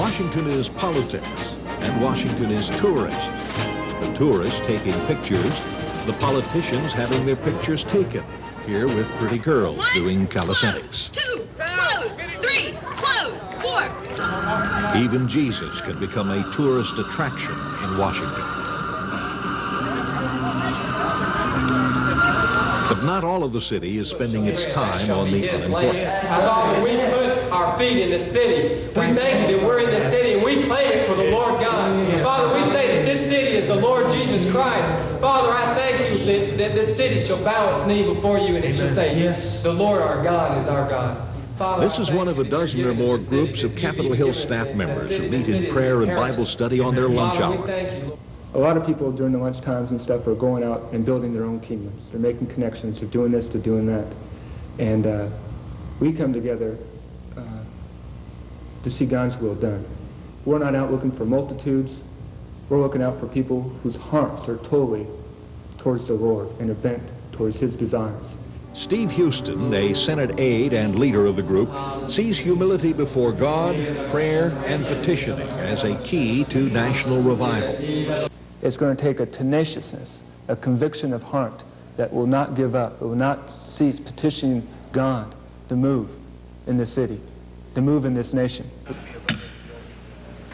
Washington is politics, and Washington is tourists. The tourists taking pictures, the politicians having their pictures taken, here with pretty girls doing calisthenics. Close, 2, close, 3, close, 4. Even Jesus can become a tourist attraction in Washington. But not all of the city is spending its time on the unimportant. Father, we put our feet in the city. We thank you that we're in the city and we claim it for the Lord God. Father, we say that this city is the Lord Jesus Christ. Father, I thank you that this city shall bow its knee before you and it shall say, yes, the Lord our God is our God. Father, this is one of a dozen or more groups of Capitol Hill staff members who meet in prayer and Bible study on their lunch hour. A lot of people during the lunch times and stuff are going out and building their own kingdoms. They're making connections. They're doing this, they're doing that. And we come together to see God's will done. We're not out looking for multitudes. We're looking out for people whose hearts are totally towards the Lord and are bent towards His desires. Steve Houston, a Senate aide and leader of the group, sees humility before God, prayer, and petitioning as a key to national revival. It's going to take a tenaciousness, a conviction of heart that will not give up, that will not cease petitioning God to move in this city, to move in this nation.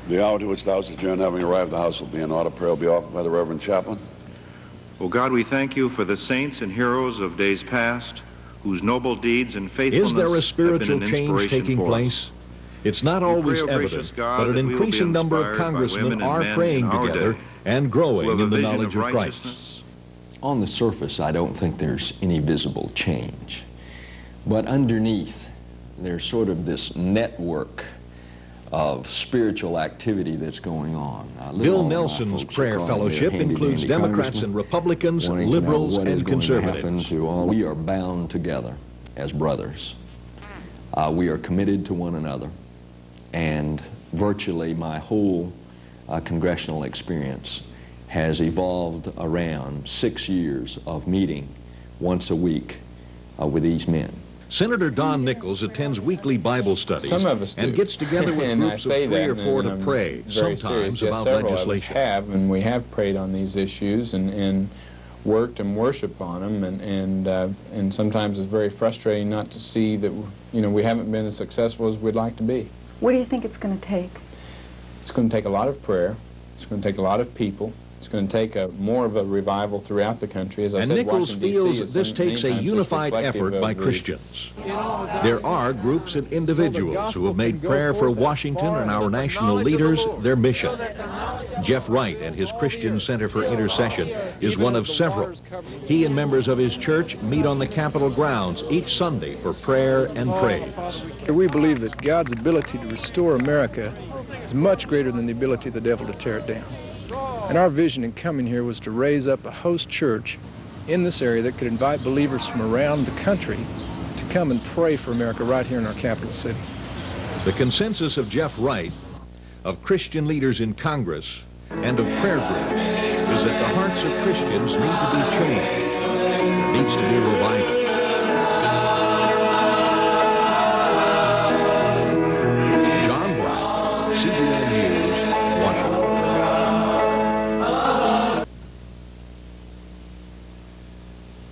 The hour to which the house is adjourned, having arrived, the house will be in order. Prayer will be offered by the Reverend Chaplain. O God, we thank you for the saints and heroes of days past, whose noble deeds and faithfulness Is there a spiritual have been an change taking place? It's not always evident, but an increasing number of congressmen are praying together and growing in the knowledge of Christ. On the surface, I don't think there's any visible change. But underneath, there's sort of this network of spiritual activity that's going on. Bill Nelson's prayer fellowship includes Democrats and Republicans, liberals and conservatives. We are bound together as brothers. We are committed to one another. And virtually my whole congressional experience has evolved around 6 years of meeting once a week with these men. Senator Don Nichols attends weekly Bible studies and gets together with groups of 3 or 4 to pray, sometimes about legislation. And we have prayed on these issues and worked and worshiped on them, and sometimes it's very frustrating not to see that we haven't been as successful as we'd like to be. What do you think it's going to take? It's going to take a lot of prayer. It's going to take a lot of people. It's going to take more of a revival throughout the country. As I said, Nichols Washington, feels this takes a unified effort by Christians. There are groups and individuals who have made prayer for Washington and our national leaders their mission. Jeff Wright and his Christian Center for Intercession is one of several. He and members of his church meet on the Capitol grounds each Sunday for prayer and praise. We believe that God's ability to restore America is much greater than the ability of the devil to tear it down. And our vision in coming here was to raise up a host church in this area that could invite believers from around the country to come and pray for America right here in our capital city. The consensus of Jeff Wright, of Christian leaders in Congress, and of prayer groups is that the hearts of Christians need to be changed. There needs to be revival.